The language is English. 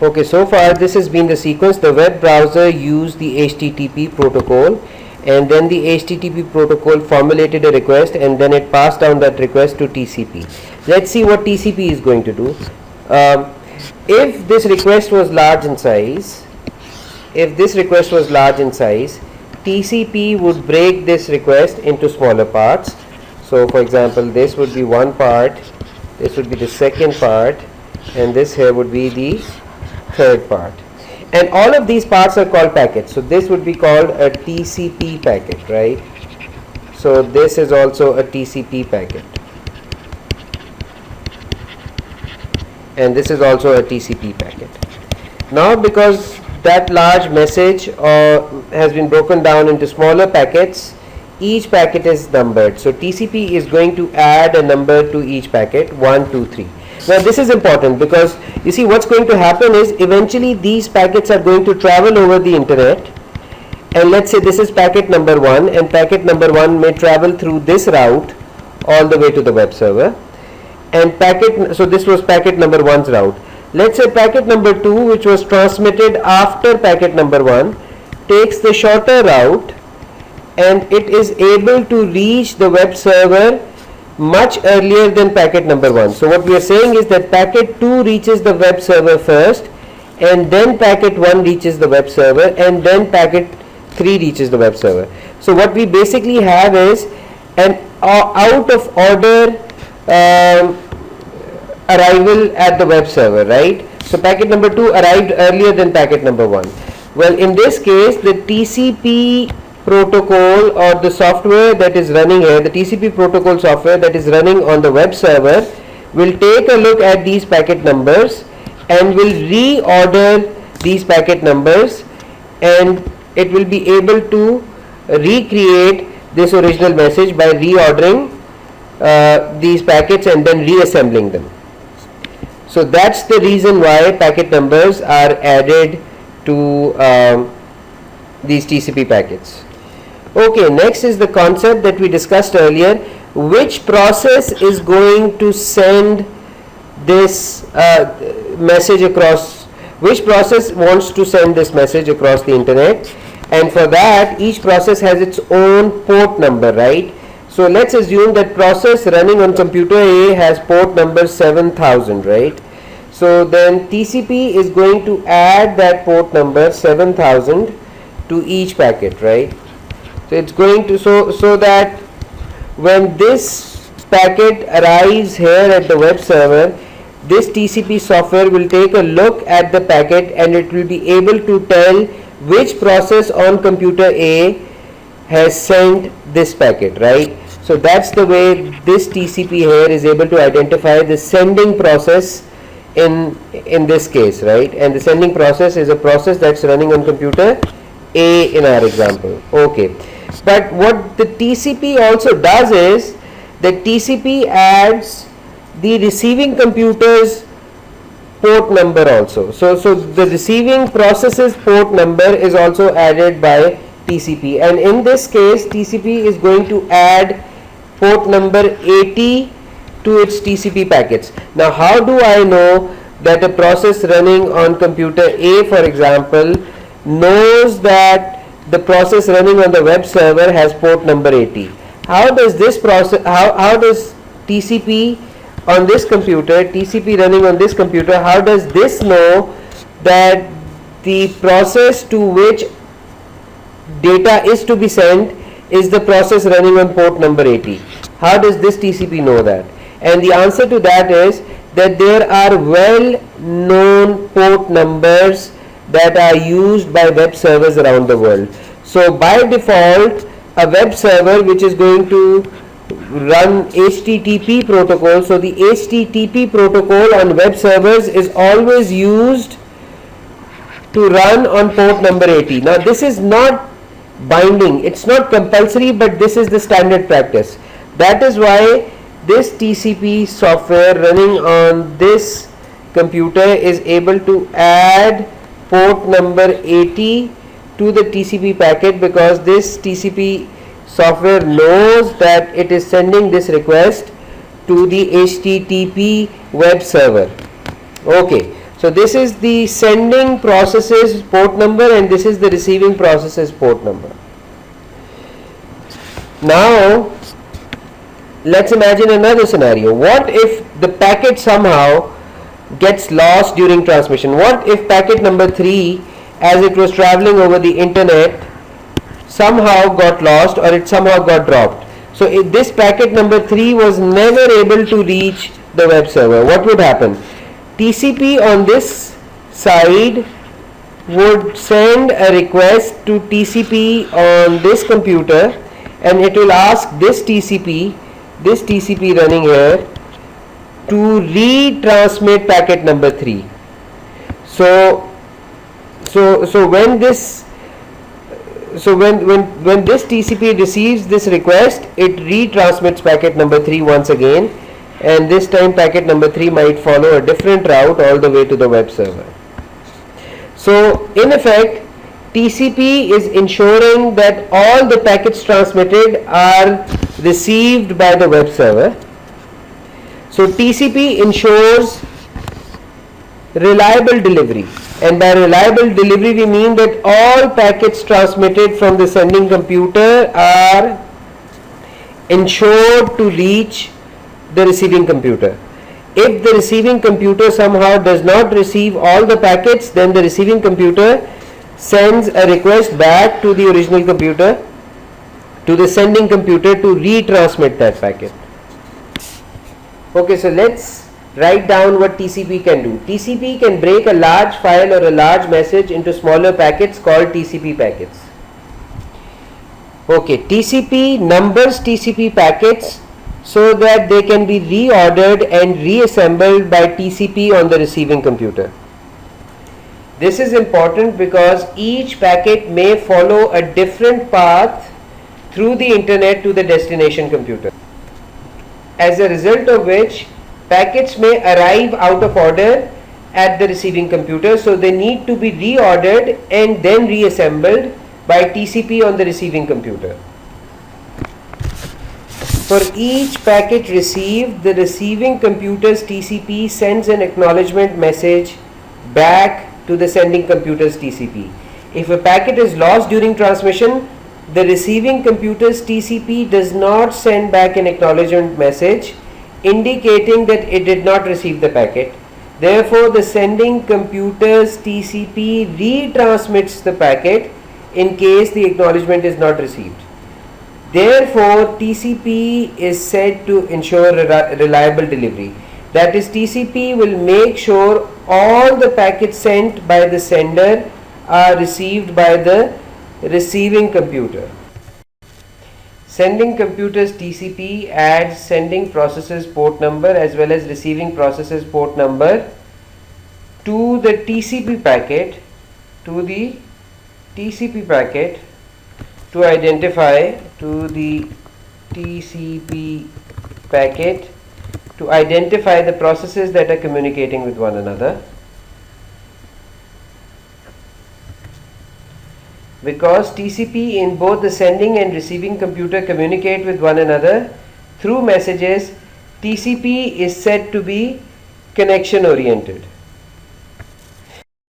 Okay, so far this has been the sequence. The web browser used the HTTP protocol, and then the HTTP protocol formulated a request, and then it passed down that request to TCP. Let's see what TCP is going to do. If this request was large in size, TCP would break this request into smaller parts. So for example, this would be one part, this would be the second part, and this here would be the third part. And all of these parts are called packets. So this would be called a TCP packet, right? So this is also a TCP packet. And this is also a TCP packet. Now because that large message has been broken down into smaller packets, each packet is numbered. So TCP is going to add a number to each packet, 1, 2, 3. Now this is important because you see what's going to happen is eventually these packets are going to travel over the internet, and let's say this is packet number 1, and packet number 1 may travel through this route all the way to the web server, and so this was packet number 1's route. Let's say packet number 2, which was transmitted after packet number 1, takes the shorter route, and it is able to reach the web server much earlier than packet number 1. So what we are saying is that packet 2 reaches the web server first, and then packet 1 reaches the web server, and then packet 3 reaches the web server. So what we basically have is an out of order arrival at the web server, right? So packet number 2 arrived earlier than packet number 1. Well, in this case, the TCP protocol or the software that is running here, the TCP protocol software that is running on the web server, will take a look at these packet numbers and will reorder these packet numbers, and it will be able to recreate this original message by reordering these packets and then reassembling them. So that's the reason why packet numbers are added to these TCP packets. Okay, next is the concept that we discussed earlier. Which process is going to send this message across? Which process wants to send this message across the internet? And for that, each process has its own port number, right? So let's assume that process running on computer A has port number 7000, right? So then TCP is going to add that port number 7000 to each packet, right? So it's going to so that when this packet arrives here at the web server, this TCP software will take a look at the packet, and it will be able to tell which process on computer A has sent this packet, right? So that's the way this TCP here is able to identify the sending process in this case, right? And the sending process is a process that's running on computer A in our example. Okay. But what the TCP also does is that TCP adds the receiving computer's port number also. So the receiving process's port number is also added by TCP, and in this case TCP is going to add port number 80 to its TCP packets. Now how do I know that a process running on computer A, for example, knows that the process running on the web server has port number 80? How does this process, how does TCP on this computer, TCP running on this computer, how does this know that the process to which data is to be sent is the process running on port number 80? How does this TCP know that? And the answer to that is that there are well-known port numbers that are used by web servers around the world. So by default, a web server which is going to run HTTP protocol, so the HTTP protocol on web servers is always used to run on port number 80. Now this is not binding, it's not compulsory, but this is the standard practice. That is why this TCP software running on this computer is able to add port number 80 to the TCP packet, because this TCP software knows that it is sending this request to the HTTP web server. Okay, So this is the sending process's port number and this is the receiving process's port number. Now let's imagine another scenario. What if the packet somehow gets lost during transmission? What if packet number 3, as it was traveling over the internet, somehow got lost or it somehow got dropped? So if this packet number 3 was never able to reach the web server, what would happen? TCP on this side would send a request to TCP on this computer, and it will ask this TCP running here, to retransmit packet number 3. So when this TCP receives this request, it retransmits packet number 3 once again, and this time packet number 3 might follow a different route all the way to the web server. So in effect, TCP is ensuring that all the packets transmitted are received by the web server. So TCP ensures reliable delivery, and by reliable delivery we mean that all packets transmitted from the sending computer are ensured to reach the receiving computer. If the receiving computer somehow does not receive all the packets, then the receiving computer sends a request back to the original computer, to the sending computer, to retransmit that packet. Okay, so let's write down what TCP can do. TCP can break a large file or a large message into smaller packets called TCP packets. Okay, TCP numbers TCP packets so that they can be reordered and reassembled by TCP on the receiving computer. This is important because each packet may follow a different path through the internet to the destination computer, as a result of which packets may arrive out of order at the receiving computer, so they need to be reordered and then reassembled by TCP on the receiving computer. For each packet received, the receiving computer's TCP sends an acknowledgement message back to the sending computer's TCP. If a packet is lost during transmission, the receiving computer's TCP does not send back an acknowledgement message indicating that it did not receive the packet. Therefore, the sending computer's TCP retransmits the packet in case the acknowledgement is not received. Therefore, TCP is said to ensure reliable delivery. That is, TCP will make sure all the packets sent by the sender are received by the receiving computer. Sending computer's TCP adds sending process's port number as well as receiving process's port number to the TCP packet, to identify the processes that are communicating with one another. Because TCP in both the sending and receiving computer communicate with one another through messages, TCP is said to be connection oriented.